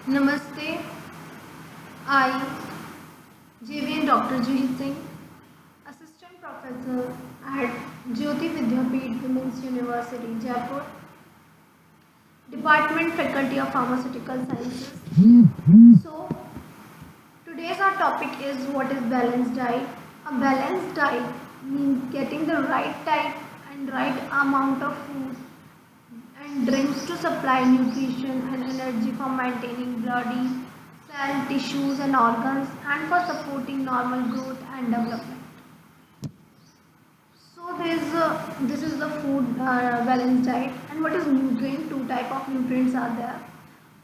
Namaste. I, JVN Dr. Juhi Singh, Assistant Professor at Jyoti Vidyapeeth Women's University, Jaipur, Department Faculty of Pharmaceutical Sciences. So, today's our topic is what is balanced diet. A balanced diet means getting the right type and right amount of food and drinks to supply nutrition and energy for maintaining body, cell, tissues and organs and for supporting normal growth and development. So this is the food balanced diet. And what is nutrient? Two type of nutrients are there.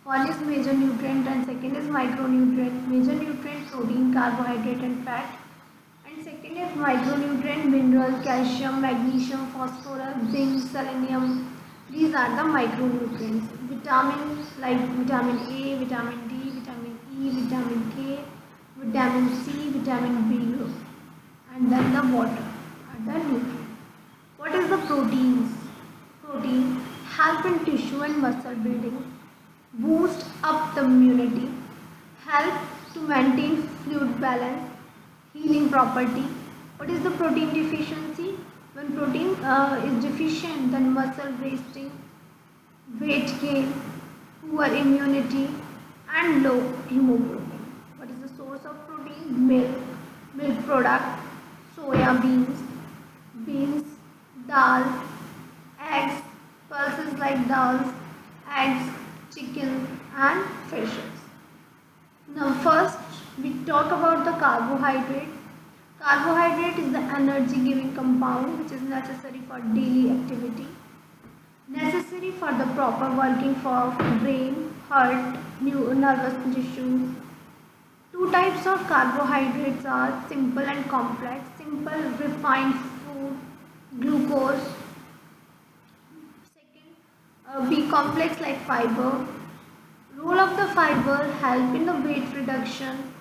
One is major nutrient and second is micronutrient. Major nutrient protein, carbohydrate and fat. And second is micronutrient mineral, calcium, magnesium, phosphorus, zinc, selenium. These are the micronutrients. Vitamins like vitamin A, vitamin D, vitamin E, vitamin K, vitamin C, vitamin B, and then the water are the nutrients. What is the proteins? Protein help in tissue and muscle building, boost up the immunity, help to maintain fluid balance, healing property. What is the protein deficiency? When protein is deficient, then muscle wasting, weight gain, poor immunity and low hemoglobin. What is the source of protein? Milk product, soya beans, dal, eggs, pulses like dals, eggs, chicken and fishes. Now first we talk about the carbohydrate. Carbohydrate is the energy giving compound which is necessary for daily activity, necessary for the proper working of brain, heart, nervous tissues. Two types of carbohydrates are simple and complex. Simple refined food, glucose. Second, be complex like fiber. Role of the fiber help in the weight reduction,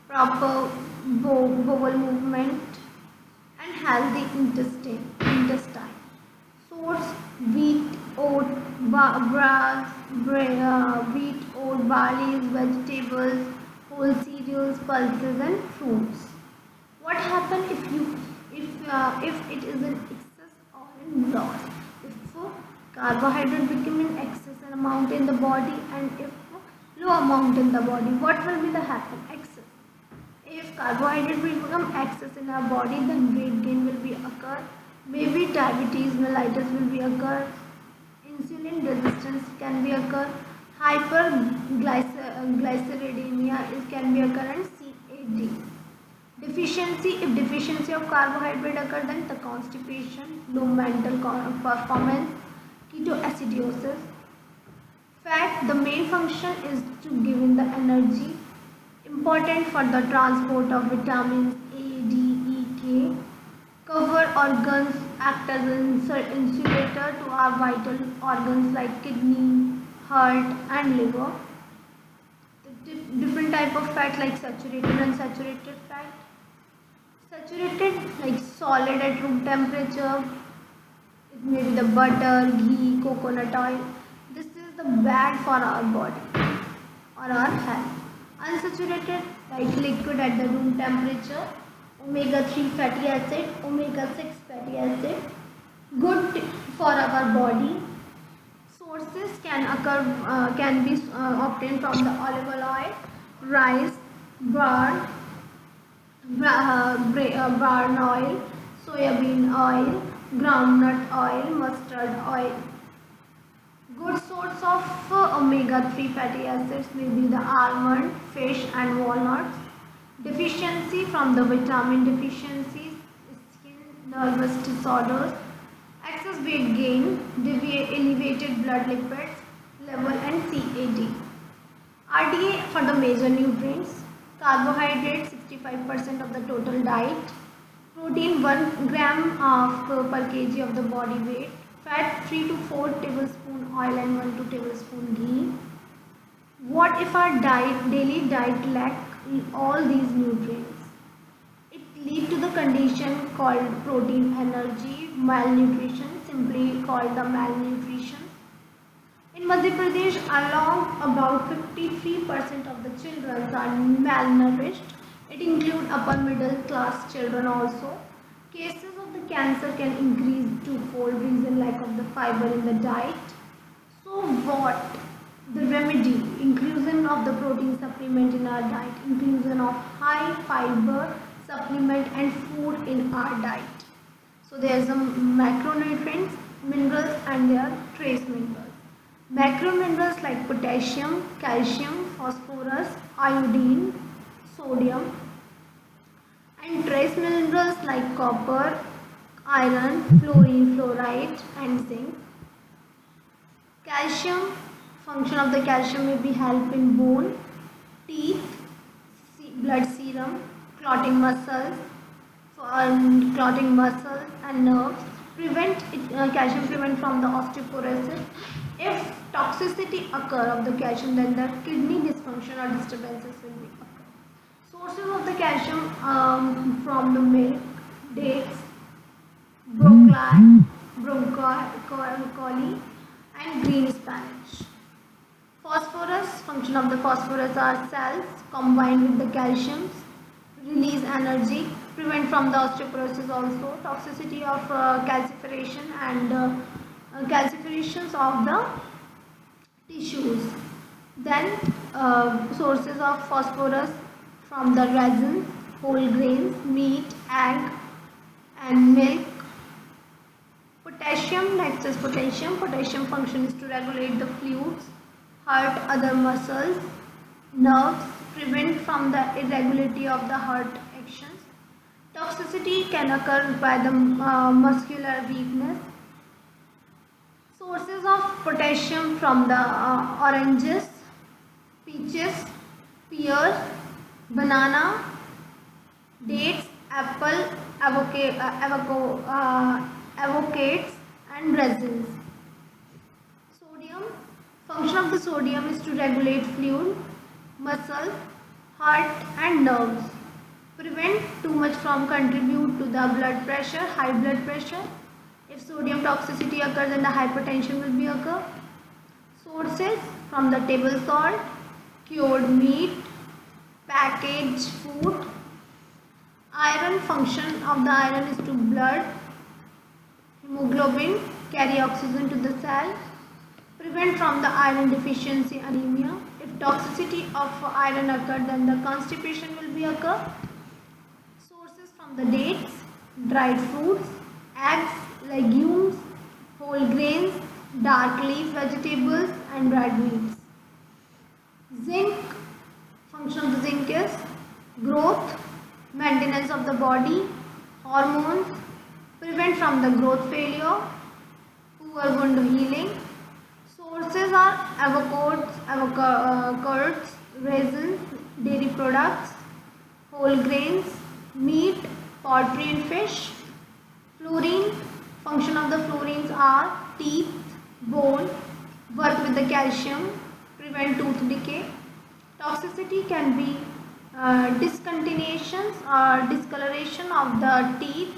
proper bowel movement and healthy intestine. Source wheat, oat, wheat, oat, barley, vegetables, whole cereals, pulses and fruits. What happens if it is in excess or in loss? If carbohydrate become in excess amount in the body and if low amount in the body, what will be the happen? Excess. If carbohydrate will become excess in our body, then weight gain will be occur. Maybe diabetes mellitus will be occur. Insulin resistance can be occur. Hyperglyceridemia can be occur and CAD. Deficiency, if deficiency of carbohydrate occur, then the constipation, low mental performance, ketoacidosis. Fat, the main function is to give in the energy, important for the transport of vitamins A, D, E, K. Cover organs act as an insulator to our vital organs like kidney, heart and liver. The different type of fat like saturated and unsaturated fat. Saturated like solid at room temperature. It may be the butter, ghee, coconut oil. This is the bad for our body or our health. Unsaturated like liquid at the room temperature. Omega-3 fatty acid, omega-6 fatty acid, good for our body. Sources can be obtained from the olive oil, rice, barn oil, soybean oil, groundnut oil, mustard oil. Good source of omega-3 fatty acids may be the almond, fish and walnuts. Deficiency from the vitamin deficiencies, skin, nervous disorders, excess weight gain, elevated blood lipids level and CAD. RDA for the major nutrients, carbohydrate 65% of the total diet, protein 1 gram per kg of the body weight, fat 3 to 4 tablespoon oil and 1 to tablespoon ghee. What if our daily diet lack all these nutrients? It leads to the condition called protein energy malnutrition, simply called the malnutrition. In In Madhya Pradesh, along about 53% of the children are malnourished. It includes upper middle class children also. Cases of the cancer can increase twofold reason lack of the fiber in the diet. So what? The remedy, inclusion of the protein supplement in our diet, inclusion of high fiber supplement and food in our diet. So there are some macronutrients, minerals and there are trace minerals. Macrominerals like potassium, calcium, phosphorus, iodine, sodium, and trace minerals like copper, iron, fluorine, fluoride and zinc. Calcium, function of the calcium may be help in bone, teeth, blood serum, clotting muscles, and nerves. Calcium prevent from the osteoporosis. If toxicity occur of the calcium, then the kidney dysfunction or disturbances will be occur. Sources of the calcium from the milk, dates, broccoli, and green spinach. Phosphorus, function of the phosphorus are cells combined with the calcium, release energy, prevent from the osteoporosis also, toxicity of calcification and calcifications of the tissues. Then sources of phosphorus from the resins, whole grains, meat, egg and milk. Potassium, next is potassium. Potassium function is to regulate the fluids, heart, other muscles, nerves, prevent from the irregularity of the heart actions. Toxicity can occur by the muscular weakness. Sources of potassium from the oranges, peaches, pears, banana, dates, apple, avocados and resins. Sodium, function of the sodium is to regulate fluid, muscle, heart and nerves. Prevent too much from contribute to the blood pressure, high blood pressure. If sodium toxicity occurs, then the hypertension will be occur. Sources from the table salt, cured meat, packaged food. Iron, function of the iron is to blood, hemoglobin, carry oxygen to the cell. Prevent from the iron deficiency anemia. If toxicity of iron occur, then the constipation will be occur. Sources from the dates, dried fruits, eggs, legumes, whole grains, dark leaf vegetables and dried meats. Zinc, function of the zinc is growth, maintenance of the body, hormones, prevent from the growth failure, poor wound healing. Sources are avocados, raisins, dairy products, whole grains, meat, poultry and fish. Fluorine, function of the fluorines are teeth, bone, work with the calcium, prevent tooth decay. Toxicity can be discontinuations or discoloration of the teeth,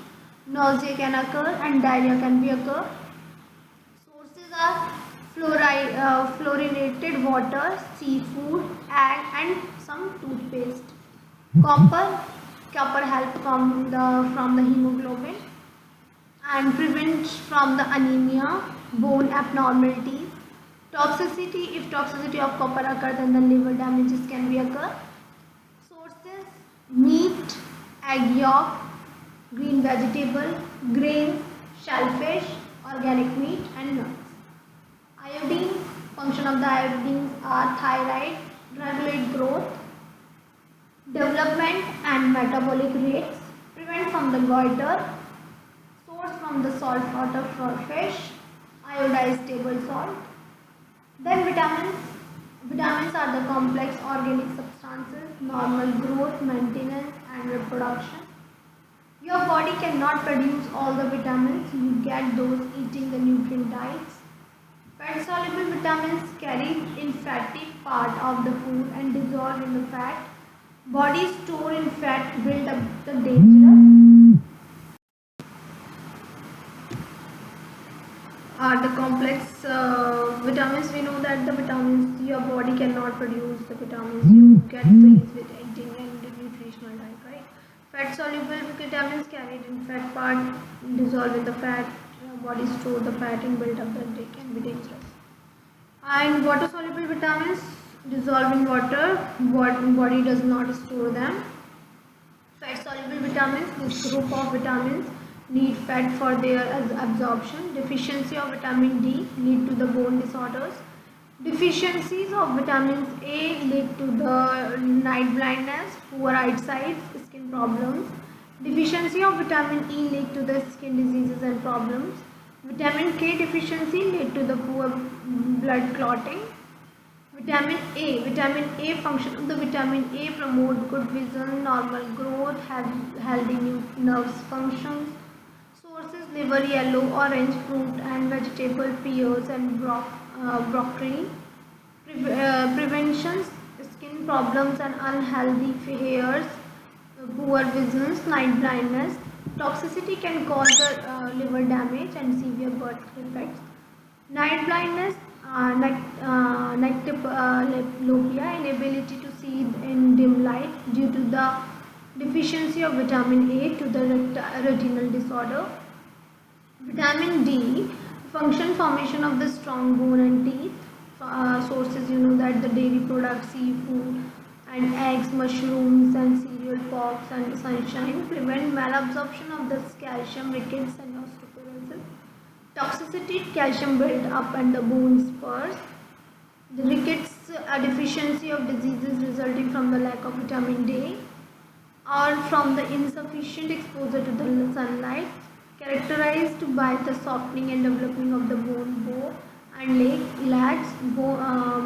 nausea can occur and diarrhea can be occur. Sources are fluorinated water, seafood, egg and some toothpaste. Copper help from the hemoglobin and prevents from the anemia, bone abnormalities. Toxicity, if toxicity of copper occurs, then the liver damages can be occur. Sources, meat, egg yolk, green vegetable, grains, shellfish, organic meat and nuts. Iodine, function of the iodines are thyroid, regulate growth, development and metabolic rates, prevent from the goiter. Source from the salt water for fish, iodized table salt. Then vitamins. Vitamins are the complex organic substances, normal growth, maintenance and reproduction. Your body cannot produce all the vitamins, you get those eating the nutrient diets. Fat soluble vitamins carried in fatty part of the food and dissolve in the fat. Body store in fat build up the dangerous. are the complex vitamins. We know that the vitamins your body cannot produce the vitamins you get these with eating and the nutritional diet, right? Fat soluble vitamins carried in fat part dissolve in the fat. Body store the fat and build up that they can be dangerous. And water soluble vitamins dissolve in water. Body does not store them. Fat soluble vitamins, this group of vitamins need fat for their absorption. Deficiency of vitamin D lead to the bone disorders. Deficiencies of vitamins A lead to the night blindness, poor eyesight, skin problems. Deficiency of vitamin E lead to the skin diseases and problems. Vitamin K deficiency lead to the poor blood clotting. Vitamin A function of the vitamin A promote good vision, normal growth, have healthy nerves functions. Sources liver, yellow, orange fruit and vegetable, pears and broccoli. Preventions skin problems and unhealthy hairs, poor visions, night blindness. Toxicity can cause liver damage and severe birth defects. Night blindness, nyctalopia, inability to see in dim light due to the deficiency of vitamin A to the retinal disorder. Vitamin D, function formation of the strong bone and teeth. Sources, you know that the dairy products, seafood and eggs, mushrooms and cereal, pops and sunshine prevent malabsorption of the calcium, rickets and osteoporosis. Toxicity, calcium build up and the bone spurs. The rickets, a deficiency of diseases resulting from the lack of vitamin D or from the insufficient exposure to the sunlight, characterized by the softening and developing of the bone bow and leg, lats,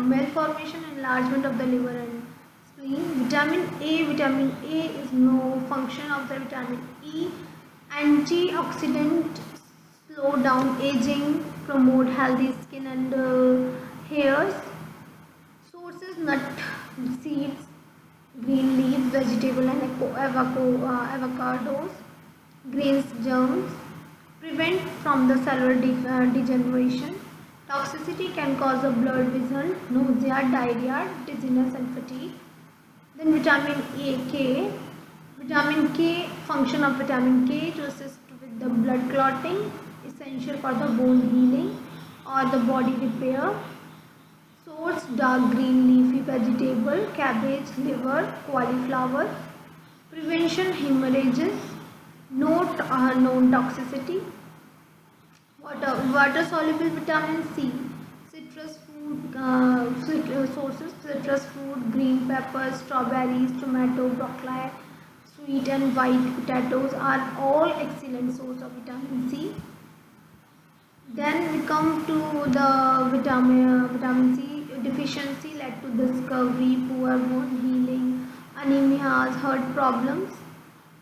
malformation, enlargement of the liver and spleen. Vitamin A is no function of the vitamin E, antioxidant, slow down aging, promote healthy skin and hairs. Sources, nut, seeds, green leaves, vegetable and avocados, grains, germs, prevent from the cellular degeneration. Toxicity can cause a blurred vision, nausea, diarrhea, dizziness and fatigue. Then vitamin K. Vitamin K, function of vitamin K to assist with the blood clotting, essential for the bone healing or the body repair. Source, dark green leafy vegetable, cabbage, liver, cauliflower. Prevention, hemorrhages. Note, known toxicity. Water soluble vitamin C. Citrus food sources, citrus fruit, green peppers, strawberries, tomato, broccoli, sweet and white potatoes are all excellent source of vitamin C. Then we come to the vitamin C deficiency led to discovery, poor bone healing, anemias, heart problems.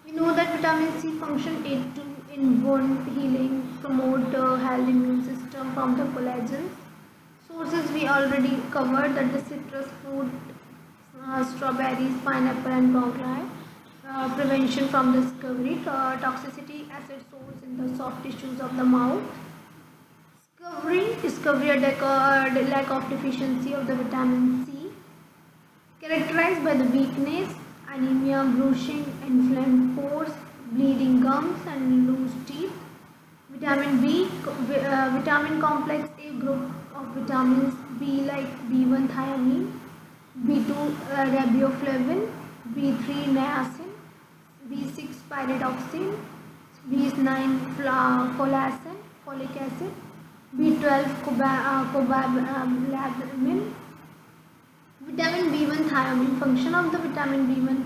We know that vitamin C function aid to in bone healing, promote healthy immune system from the collagens. Sources we already covered, that the citrus fruit, strawberries, pineapple and broccoli. Prevention from discovery, toxicity, acid source in the soft tissues of the mouth. Discovery a lack of deficiency of the vitamin C, characterized by the weakness, anemia, bruising, inflamed pores, bleeding gums and loose teeth. Vitamin B, vitamin complex A group of vitamins B like B1 thiamine, B2 riboflavin, B3 niacin, B6 pyridoxine, B9 folic acid, B12 cobalamin. Vitamin B1 thiamine, function of the vitamin B1,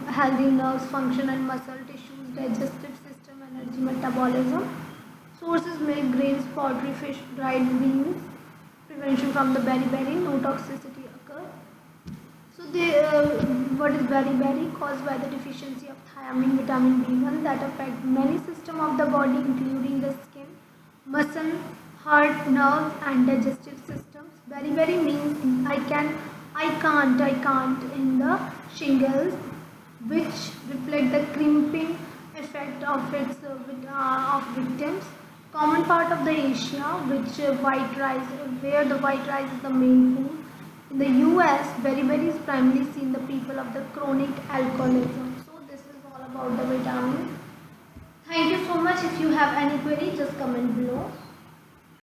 healthy nerves, function and muscle tissues, digestive system, energy metabolism. Sources, milk, grains, poultry, fish, dried beans. Prevention from the beriberi, no toxicity occur. So what is beriberi? Caused by the deficiency of thiamine, vitamin B1 that affect many systems of the body including the skin, muscle, heart, nerves and digestive systems. Beriberi means I can't in the shingles, which reflect the crimping effect of its of victims. Common part of the Asia, which white rice, where the white rice is the main food. In the US, beriberi is primarily seen the people of the chronic alcoholism. So this is all about the vitamins. Thank you so much. If you have any query, just comment below.